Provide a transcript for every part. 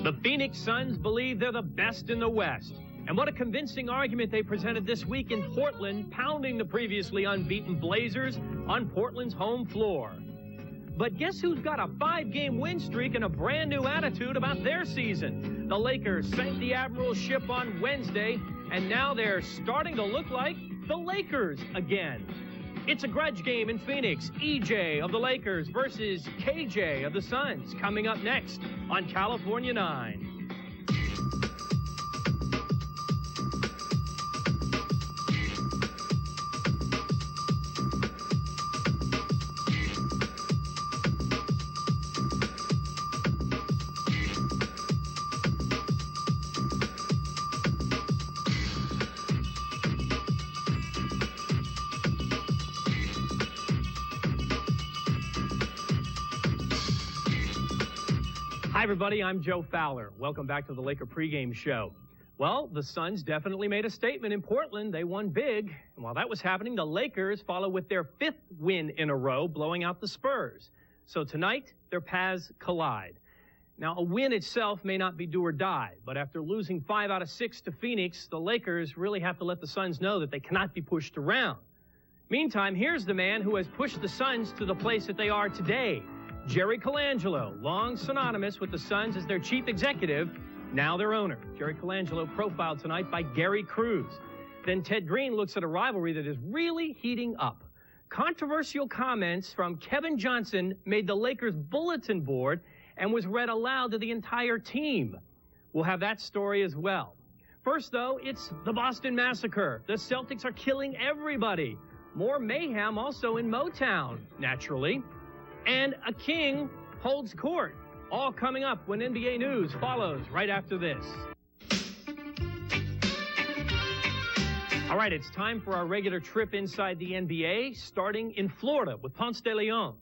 The Phoenix Suns believe they're the best in the West. And what a convincing argument they presented this week in Portland, pounding the previously unbeaten Blazers on Portland's home floor. But guess who's got a 5-game win streak and a brand new attitude about their season? The Lakers sank the Admiral ship on Wednesday, and now they're starting to look like the Lakers again. It's a grudge game in Phoenix. EJ of the Lakers versus KJ of the Suns, coming up next on California 9. Hi, everybody. I'm Joe Fowler. Welcome back to the Laker pregame show. Well, the Suns definitely made a statement in Portland. They won big. And while that was happening, the Lakers follow with their 5th win in a row, blowing out the Spurs. So tonight, their paths collide. Now, a win itself may not be do or die, but after losing 5 out of 6 to Phoenix, the Lakers really have to let the Suns know that they cannot be pushed around. Meantime, here's the man who has pushed the Suns to the place that they are today. Jerry Colangelo, long synonymous with the Suns as their chief executive, now their owner. Jerry Colangelo profiled tonight by Gary Cruz. Then Ted Green looks at a rivalry that is really heating up. Controversial comments from Kevin Johnson made the Lakers' bulletin board and was read aloud to the entire team. We'll have that story as well. First, though, it's the Boston Massacre. The Celtics are killing everybody. More mayhem also in Motown, naturally. And a king holds court. All coming up when NBA News follows right after this. All right, it's time for our regular trip inside the NBA, starting in Florida with Ponce de Leon.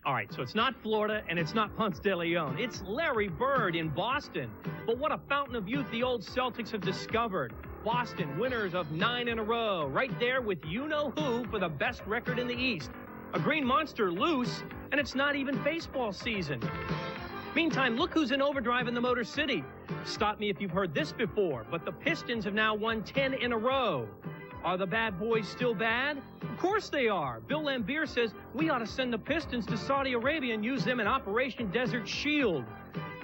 All right, so it's not Florida and it's not Ponce de Leon. It's Larry Bird in Boston. But what a fountain of youth the old Celtics have discovered. Boston, winners of 9 in a row, right there with you-know-who for the best record in the East. A green monster loose, and it's not even baseball season. Meantime, look who's in overdrive in the Motor City. Stop me if you've heard this before, but the Pistons have now won 10 in a row. Are the bad boys still bad? Of course they are. Bill Laimbeer says we ought to send the Pistons to Saudi Arabia and use them in Operation Desert Shield.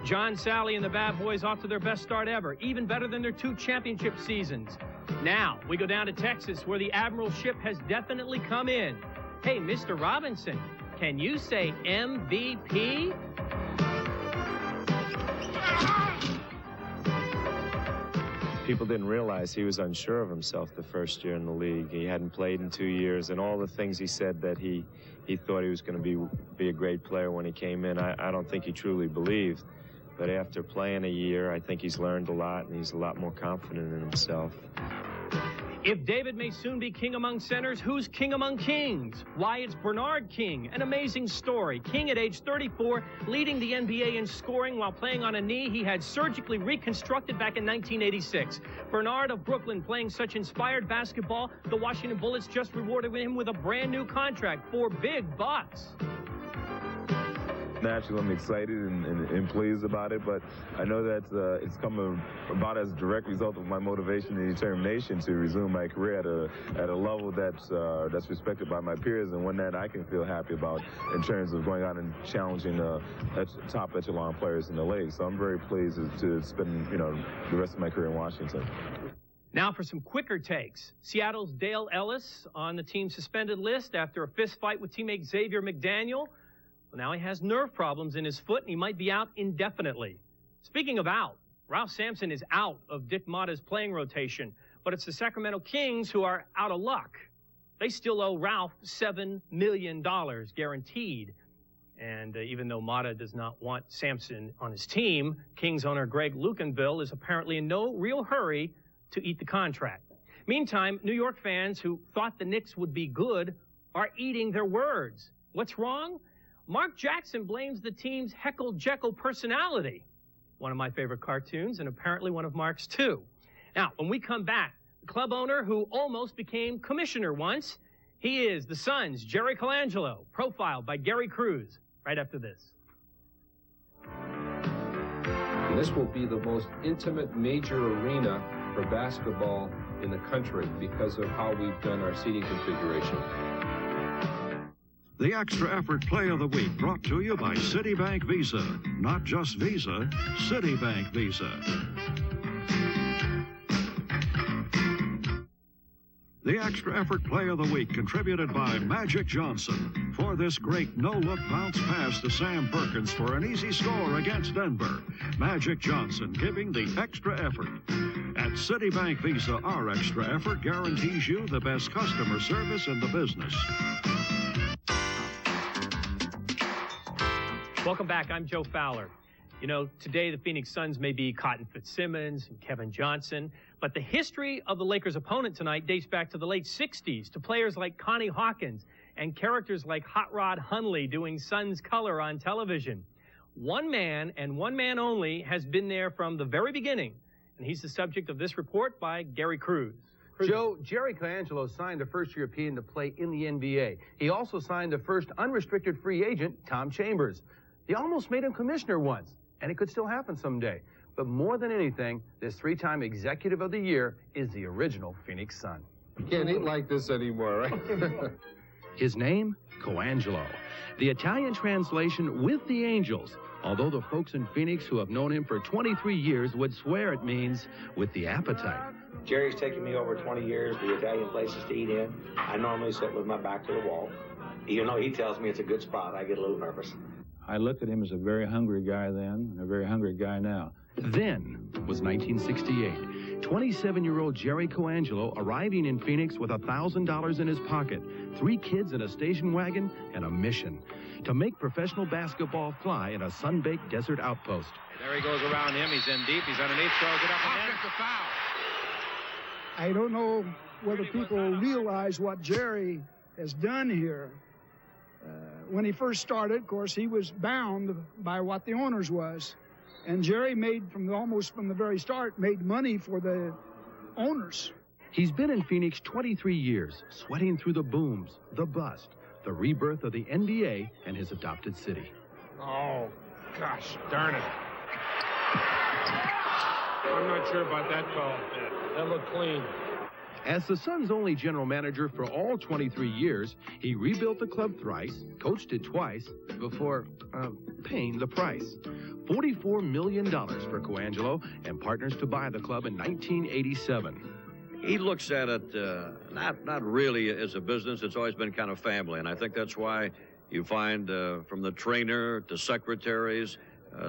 John Sally and the bad boys off to their best start ever, even better than their 2 championship seasons. Now, we go down to Texas, where the Admiral ship has definitely come in. Hey, Mr. Robinson, can you say MVP? People didn't realize he was unsure of himself the first year in the league. He hadn't played in 2 years, and all the things he said that he thought he was going to be a great player when he came in, I don't think he truly believed. But after playing a year, I think he's learned a lot, and he's a lot more confident in himself. If David may soon be king among centers, who's king among kings? Why, it's Bernard King. An amazing story. King at age 34, leading the NBA in scoring while playing on a knee he had surgically reconstructed back in 1986. Bernard of Brooklyn playing such inspired basketball, the Washington Bullets just rewarded him with a brand new contract for big bucks. Naturally, I'm excited and pleased about it, but I know that it's come about as a direct result of my motivation and determination to resume my career at a level that's respected by my peers, and one that I can feel happy about in terms of going out and challenging top echelon players in the league. So I'm very pleased to spend the rest of my career in Washington. Now for some quicker takes. Seattle's Dale Ellis on the team's suspended list after a fist fight with teammate Xavier McDaniel. Well, now he has nerve problems in his foot, and he might be out indefinitely. Speaking of out, Ralph Sampson is out of Dick Motta's playing rotation, but it's the Sacramento Kings who are out of luck. They still owe Ralph $7 million guaranteed. And even though Motta does not want Sampson on his team, Kings owner Greg Lukenbill is apparently in no real hurry to eat the contract. Meantime, New York fans who thought the Knicks would be good are eating their words. What's wrong? Mark Jackson blames the team's Heckle Jekyll personality. One of my favorite cartoons, and apparently one of Mark's too. Now, when we come back, the club owner who almost became commissioner once, he is the Suns' Jerry Colangelo, profiled by Gary Cruz, right after this. This will be the most intimate major arena for basketball in the country because of how we've done our seating configuration. The Extra Effort Play of the Week brought to you by Citibank Visa. Not just Visa, Citibank Visa. The Extra Effort Play of the Week contributed by Magic Johnson. For this great no-look bounce pass to Sam Perkins for an easy score against Denver. Magic Johnson giving the extra effort. At Citibank Visa, our extra effort guarantees you the best customer service in the business. Welcome back. I'm Joe Fowler. You know, today the Phoenix Suns may be Cotton Fitzsimmons and Kevin Johnson, but the history of the Lakers' opponent tonight dates back to the late 60s, to players like Connie Hawkins and characters like Hot Rod Hundley doing Suns color on television. One man, and one man only, has been there from the very beginning, and he's the subject of this report by Gary Cruz. Joe, Jerry Colangelo signed a first European to play in the NBA. He also signed the first unrestricted free agent, Tom Chambers. They almost made him commissioner once, and it could still happen someday. But more than anything, this three-time Executive of the Year is the original Phoenix Sun. You can't eat like this anymore, right? His name? Colangelo. The Italian translation, with the Angels, although the folks in Phoenix who have known him for 23 years would swear it means with the appetite. Jerry's taken me over 20 years, the Italian places to eat in. I normally sit with my back to the wall. Even though he tells me it's a good spot, I get a little nervous. I looked at him as a very hungry guy then, and a very hungry guy now. Then was 1968. 27-year-old Jerry Colangelo arriving in Phoenix with $1,000 in his pocket, 3 kids in a station wagon, and a mission: to make professional basketball fly in a sun-baked desert outpost. There he goes around him. He's in deep. He's underneath. Throws it up and in. Offensive foul. I don't know whether people realize what Jerry has done here. When he first started, of course, he was bound by what the owners was. And Jerry made, almost from the very start, made money for the owners. He's been in Phoenix 23 years, sweating through the booms, the bust, the rebirth of the NBA and his adopted city. Oh, gosh darn it. I'm not sure about that call. That looked clean. As the Suns' only general manager for all 23 years, he rebuilt the club thrice, coached it twice, before paying the price. $44 million for Colangelo and partners to buy the club in 1987. He looks at it not really as a business. It's always been kind of family, and I think that's why you find from the trainer to secretaries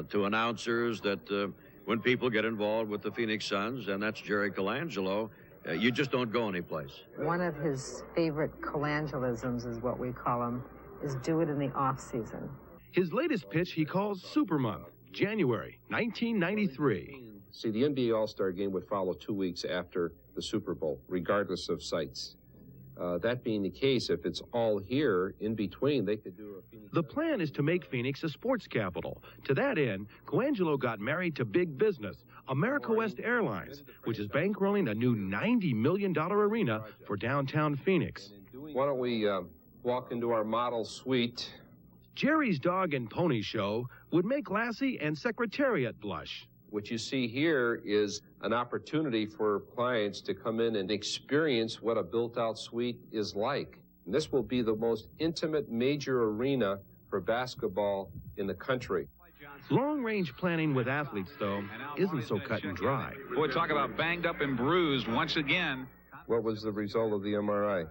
to announcers that when people get involved with the Phoenix Suns, and that's Jerry Colangelo, you just don't go anyplace. One of his favorite Colangelisms, is what we call him, is do it in the off-season. His latest pitch he calls Super Month, January 1993. See, the NBA All-Star Game would follow 2 weeks after the Super Bowl, regardless of sites. That being the case, if it's all here, in between, they could do a Phoenix... The plan is to make Phoenix a sports capital. To that end, Colangelo got married to big business, America West Airlines, which is bankrolling a new $90 million arena for downtown Phoenix. Why don't we walk into our model suite? Jerry's Dog and Pony Show would make Lassie and Secretariat blush. What you see here is an opportunity for clients to come in and experience what a built-out suite is like. And this will be the most intimate major arena for basketball in the country. Long-range planning with athletes, though, isn't so cut and dry. Boy, talk about banged up and bruised once again. What was the result of the MRI?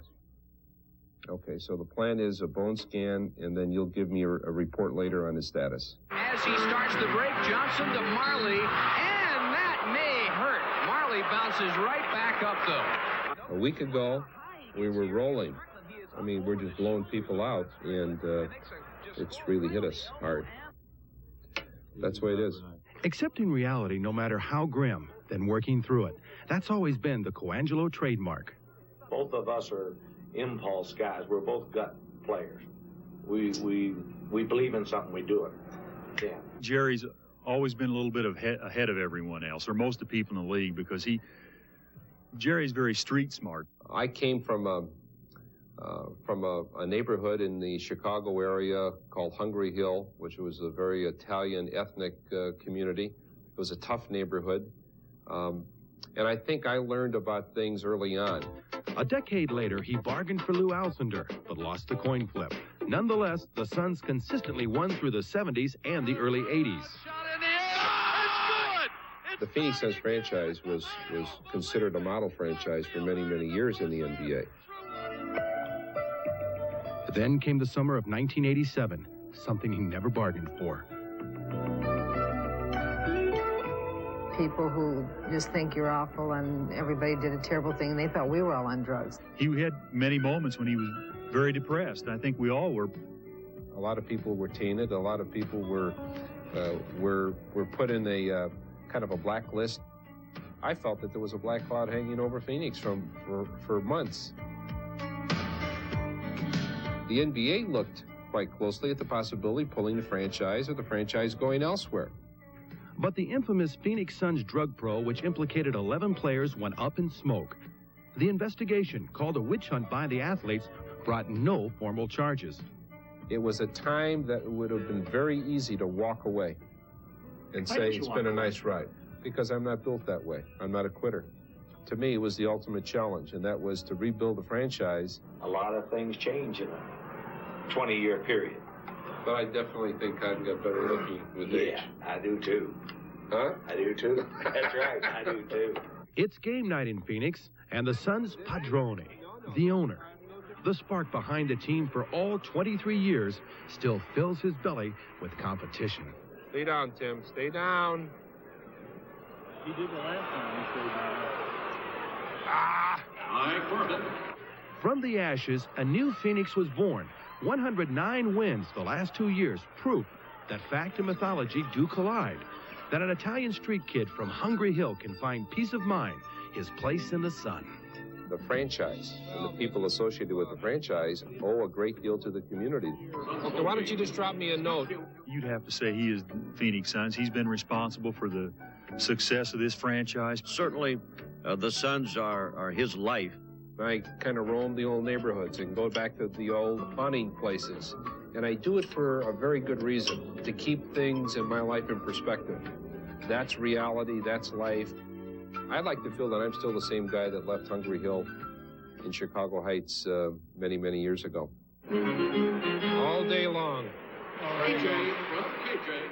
Okay, so the plan is a bone scan, and then you'll give me a report later on his status. As he starts the break, Johnson to Marley, and that may hurt. Marley bounces right back up, though. A week ago, we were rolling. I mean, we're just blowing people out, and it's really hit us hard. That's the way it is. Accepting reality, no matter how grim, then working through it. That's always been the Colangelo trademark. Both of us are impulse guys. We're both gut players. We believe in something, we do it. Yeah. Jerry's always been a little bit ahead of everyone else, or most of the people in the league, because Jerry's very street smart. I came from a neighborhood in the Chicago area called Hungry Hill, which was a very Italian ethnic community. It was a tough neighborhood. And I think I learned about things early on. A decade later, he bargained for Lou Alcindor, but lost the coin flip. Nonetheless, the Suns consistently won through the 70s and the early 80s. The Phoenix Suns franchise was considered a model franchise for many, many years in the NBA. Then came the summer of 1987, something he never bargained for. People who just think you're awful and everybody did a terrible thing, and they thought we were all on drugs. He had many moments when he was very depressed. I think we all were. A lot of people were tainted. A lot of people were put in a kind of a blacklist. I felt that there was a black cloud hanging over Phoenix for months. The NBA looked quite closely at the possibility of pulling the franchise or the franchise going elsewhere. But the infamous Phoenix Suns drug probe, which implicated 11 players, went up in smoke. The investigation, called a witch hunt by the athletes, brought no formal charges. It was a time that would have been very easy to walk away and say, it's been a nice ride, because I'm not built that way. I'm not a quitter. To me, it was the ultimate challenge, and that was to rebuild the franchise. A lot of things change in a 20-year period. But I definitely think I've got better looking with age. Yeah, I do too. Huh? I do too. That's right, I do too. It's game night in Phoenix, and the Suns' padrone, the owner, the spark behind the team for all 23 years, still fills his belly with competition. Stay down, Tim. Stay down. He did the last time he stayed down. Mike Corbin. From the ashes, a new Phoenix was born. 109 wins the last 2 years, proof that fact and mythology do collide. That an Italian street kid from Hungry Hill can find peace of mind, his place in the sun. The franchise and the people associated with the franchise owe a great deal to the community. Okay, why don't you just drop me a note? You'd have to say he is Phoenix Suns. He's been responsible for the success of this franchise. Certainly, the Suns are his life. I kind of roam the old neighborhoods and go back to the old hunting places. And I do it for a very good reason, to keep things in my life in perspective. That's reality, that's life. I like to feel that I'm still the same guy that left Hungry Hill in Chicago Heights many, many years ago. All day long. KJ from KJ.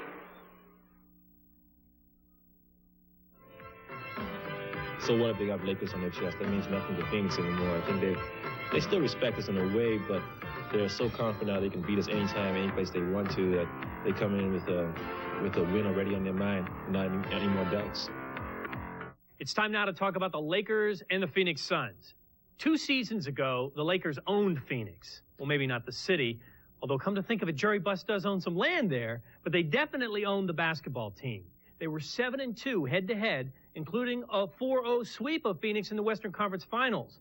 So what if they got Lakers on their chest? That means nothing to Phoenix anymore. I think they still respect us in a way, but they're so confident now they can beat us anytime, any place they want to, that they come in with a win already on their mind, not any more doubts. It's time now to talk about the Lakers and the Phoenix Suns. 2 seasons ago, the Lakers owned Phoenix. Well, maybe not the city, although come to think of it, Jerry Buss does own some land there, but they definitely owned the basketball team. They were 7-2 head-to-head, including a 4-0 sweep of Phoenix in the Western Conference Finals.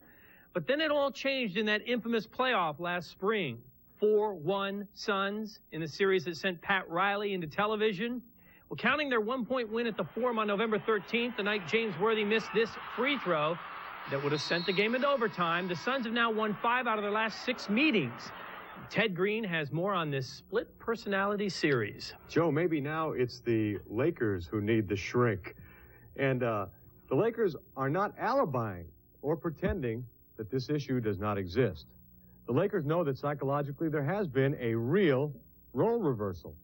But then it all changed in that infamous playoff last spring. 4-1 Suns in the series that sent Pat Riley into television. Well, counting their 1-point win at the Forum on November 13th, the night James Worthy missed this free throw that would have sent the game into overtime, the Suns have now won 5 out of their last 6 meetings. Ted Green has more on this split personality series. Joe, maybe now it's the Lakers who need the shrink. And the Lakers are not alibying or pretending that this issue does not exist. The Lakers know that psychologically there has been a real role reversal.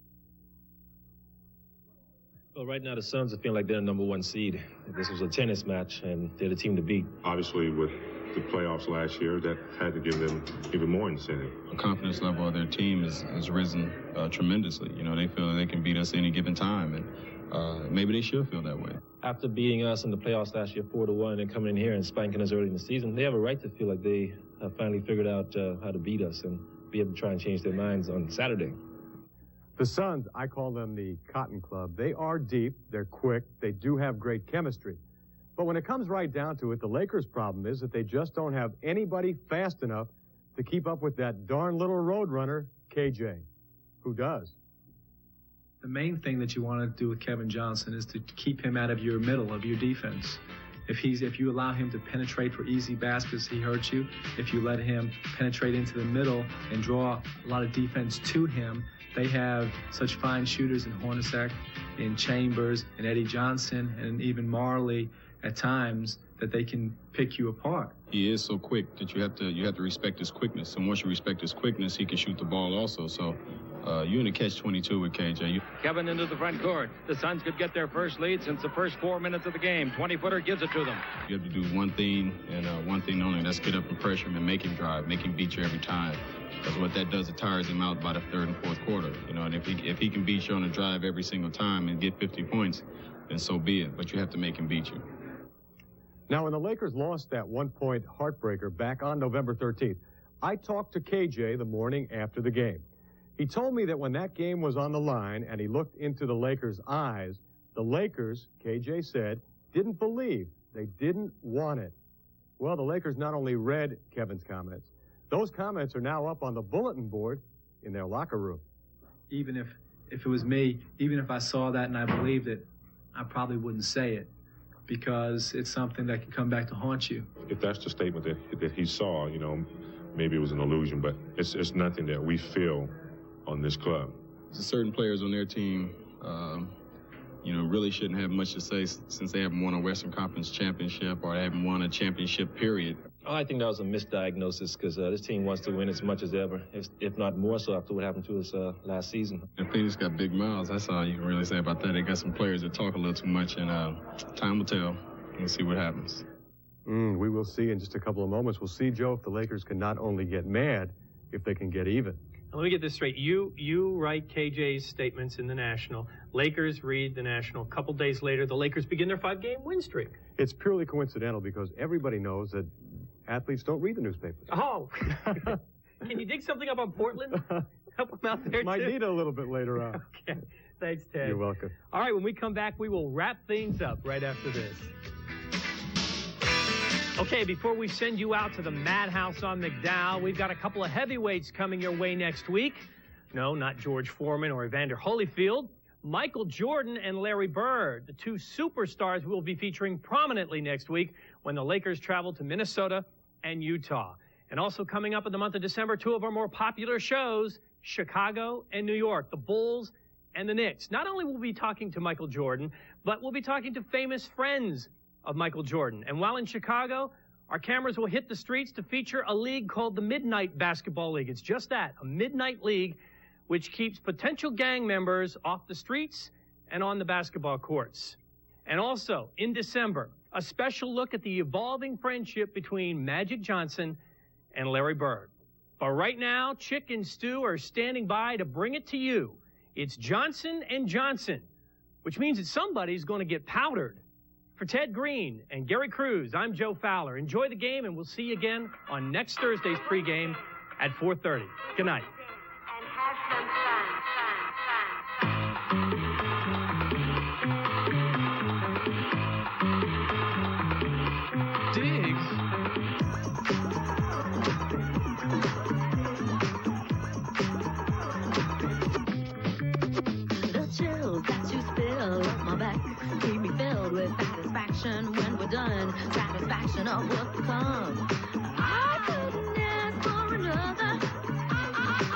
Well, right now the Suns are feeling like they're the #1 seed. This was a tennis match, and they're the team to beat. Obviously, with the playoffs last year, that had to give them even more incentive. The confidence level of their team has risen tremendously. You know, they feel that they can beat us any given time, and maybe they should feel that way. After beating us in the playoffs last year 4-1 and coming in here and spanking us early in the season, they have a right to feel like they have finally figured out how to beat us and be able to try and change their minds on Saturday. The Suns, I call them the Cotton Club. They are deep, they're quick, they do have great chemistry. But when it comes right down to it, the Lakers' problem is that they just don't have anybody fast enough to keep up with that darn little roadrunner, KJ. Who does? The main thing that you want to do with Kevin Johnson is to keep him out of your middle of your defense. If you allow him to penetrate for easy baskets, he hurts you. If you let him penetrate into the middle and draw a lot of defense to him, they have such fine shooters in Hornacek in Chambers and Eddie Johnson and even Marley at times that they can pick you apart. He is so quick that you have to respect his quickness. And once you respect his quickness, he can shoot the ball also. So you're in a catch-22 with KJ. Kevin into the front court. The Suns could get their first lead since the first 4 minutes of the game. 20-footer gives it to them. You have to do one thing and one thing only. That's get up and pressure him and make him drive, make him beat you every time. Because what that does, it tires him out by the third and fourth quarter. You know, and if he can beat you on a drive every single time and get 50 points, then so be it. But you have to make him beat you. Now, when the Lakers lost that one-point heartbreaker back on November 13th, I talked to KJ the morning after the game. He told me that when that game was on the line and he looked into the Lakers' eyes, the Lakers, KJ said, didn't believe. They didn't want it. Well, the Lakers not only read Kevin's comments, those comments are now up on the bulletin board in their locker room. Even if it was me, even if I saw that and I believed it, I probably wouldn't say it, because it's something that can come back to haunt you. If that's the statement that he saw, you know, maybe it was an illusion, but it's nothing that we feel on this club. Certain players on their team, you know, really shouldn't have much to say since they haven't won a Western Conference championship or they haven't won a championship, period. Oh, I think that was a misdiagnosis because this team wants to win as much as ever, if not more so after what happened to us last season. If they just got big mouths, that's all you can really say about that. They got some players that talk a little too much, and time will tell. We'll see what happens. We will see in just a couple of moments. We'll see, Joe, if the Lakers can not only get mad, if they can get even. Let me get this straight. You write KJ's statements in the National. Lakers read the National. A couple days later, the Lakers begin their 5-game win streak. It's purely coincidental because everybody knows that athletes don't read the newspapers. Oh. Can you dig something up on Portland? Help them out there, Might too? need a little bit later on. Okay. Thanks, Ted. You're welcome. All right, when we come back, we will wrap things up right after this. Okay, before we send you out to the Madhouse on McDowell, we've got a couple of heavyweights coming your way next week. No, not George Foreman or Evander Holyfield. Michael Jordan and Larry Bird, the two superstars we'll be featuring prominently next week when the Lakers travel to Minnesota and Utah. And also coming up in the month of December, two of our more popular shows, Chicago and New York, the Bulls and the Knicks. Not only will we be talking to Michael Jordan, but we'll be talking to famous friends of Michael Jordan. And while in Chicago, our cameras will hit the streets to feature a league called the Midnight Basketball League. It's just that, a midnight league which keeps potential gang members off the streets and on the basketball courts. And also, in December, a special look at the evolving friendship between Magic Johnson and Larry Bird. But right now, Chick and Stu are standing by to bring it to you. It's Johnson and Johnson, which means that somebody's going to get powdered. For Ted Green and Gary Cruz, I'm Joe Fowler. Enjoy the game, and we'll see you again on next Thursday's pregame at 4:30. Good night. When we're done, satisfaction of what's to come. I couldn't ask for another.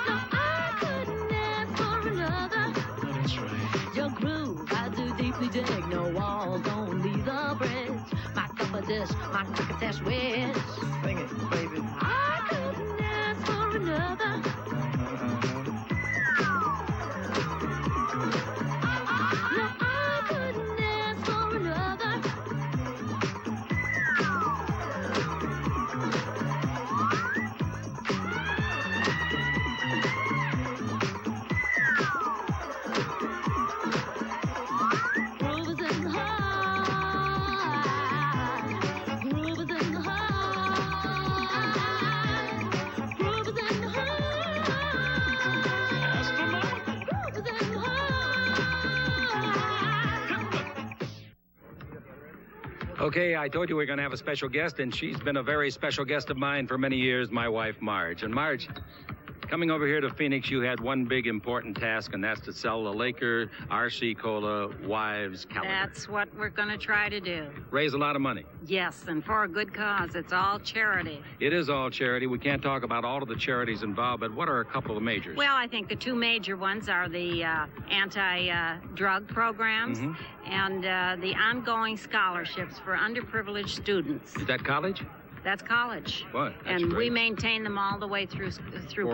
No, I couldn't ask for another. Oh, that's right. Your groove, I do deeply dig. No walls, only the bridge. My cup of dish, my crocketesh wish. Sing it, baby. I couldn't ask for another. Okay, I told you we were going to have a special guest, and she's been a very special guest of mine for many years, my wife, Marge. And Marge, Coming over here to Phoenix, you had one big important task, and that's to sell the Laker R.C. Cola Wives calendar. That's what we're going to try to do. Raise a lot of money. Yes, and for a good cause. It's all charity. It is all charity. We can't talk about all of the charities involved, but what are a couple of the majors? Well, I think the two major ones are the anti-drug programs and the ongoing scholarships for underprivileged students. Is that college? That's college. What? And we maintain them all the way through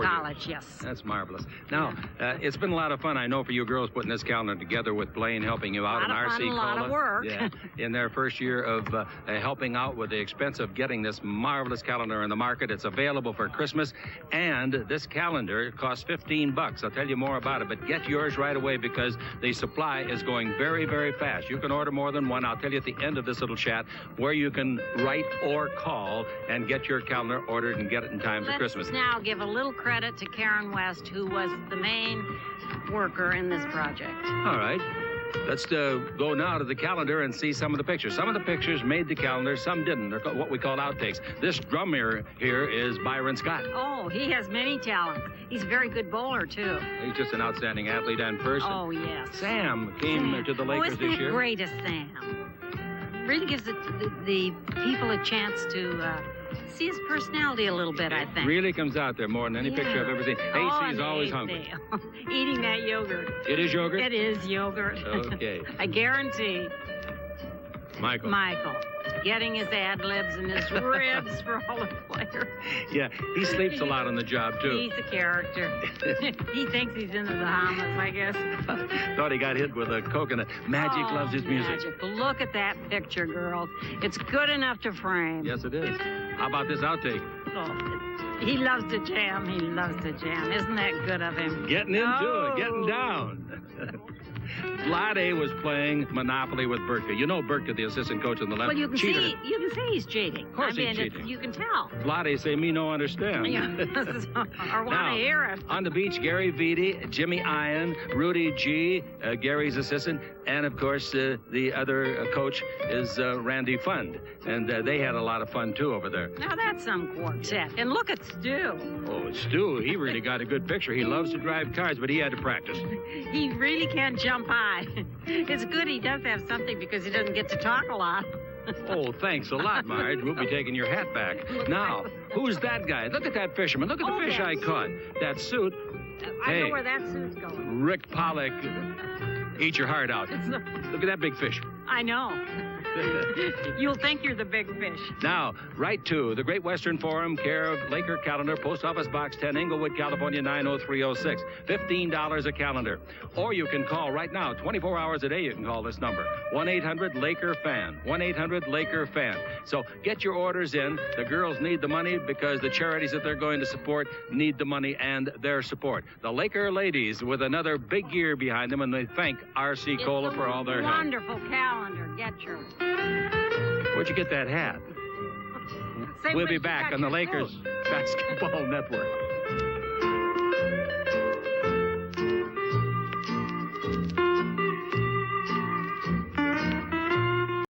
college, yes. That's marvelous. Now, it's been a lot of fun, I know, for you girls putting this calendar together with Blaine helping you out in RC Cola. A lot of work. Yeah, in their first year of helping out with the expense of getting this marvelous calendar in the market. It's available for Christmas, and this calendar costs $15. I'll tell you more about it, but get yours right away because the supply is going very, very fast. You can order more than one. I'll tell you at the end of this little chat where you can write or call and get your calendar ordered and get it in time for Christmas. Let's now give a little credit to Karen West, who was the main worker in this project. All right. Let's go now to the calendar and see some of the pictures. Some of the pictures made the calendar, some didn't. They're what we call outtakes. This drummer here is Byron Scott. Oh, he has many talents. He's a very good bowler, too. He's just an outstanding athlete and person. Oh, yes. Sam came to the Lakers this year. Great as Sam. Really gives the people a chance to see his personality a little bit, I think. Really comes out there more than any picture I've ever seen. AC is always hungry. Eating that yogurt. It is yogurt? It is yogurt. Okay. I guarantee. Michael. Getting his ad-libs and his ribs for all the players. Yeah, he sleeps a lot on the job, too. He's a character. He thinks he's into the Bahamas, I guess. Thought he got hit with a coconut. Magic loves his music. Magic. Look at that picture, girls. It's good enough to frame. Yes, it is. How about this outtake? Oh, he loves to jam. He loves to jam. Isn't that good of him? Getting into it. Getting down. Vlade was playing Monopoly with Burka. You know Burka, the assistant coach on the left. Well, you can say he's cheating. Of course he's cheating. You can tell. Vlade say me no understand. Or want to hear it. On the beach, Gary Vitti, Jimmy Ian, Rudy G, Gary's assistant, and of course the other coach is Randy Fund. And they had a lot of fun too over there. Now that's some quartet. And look at Stu. Oh, Stu, he really got a good picture. He loves to drive cars, but he had to practice. He really can't jump high. It's good he does have something because he doesn't get to talk a lot. Oh, thanks a lot, Marge. We'll be taking your hat back. Now, who's that guy? Look at that fisherman. Look at the fish I caught. That suit. I know where that suit's going. Rick Pollock. Eat your heart out. Look at that big fish. I know. You'll think you're the big fish. Now, write to the Great Western Forum, care of Laker Calendar, Post Office Box 10, Inglewood, California, 90306. $15 a calendar. Or you can call right now, 24 hours a day, you can call this number. 1-800-LAKER-FAN. 1-800-LAKER-FAN. So get your orders in. The girls need the money because the charities that they're going to support need the money and their support. The Laker ladies with another big year behind them, and they thank R.C. Cola for all their help. Wonderful calendar. Get yours. Where'd you get that hat? We'll be back on the Lakers Basketball Network.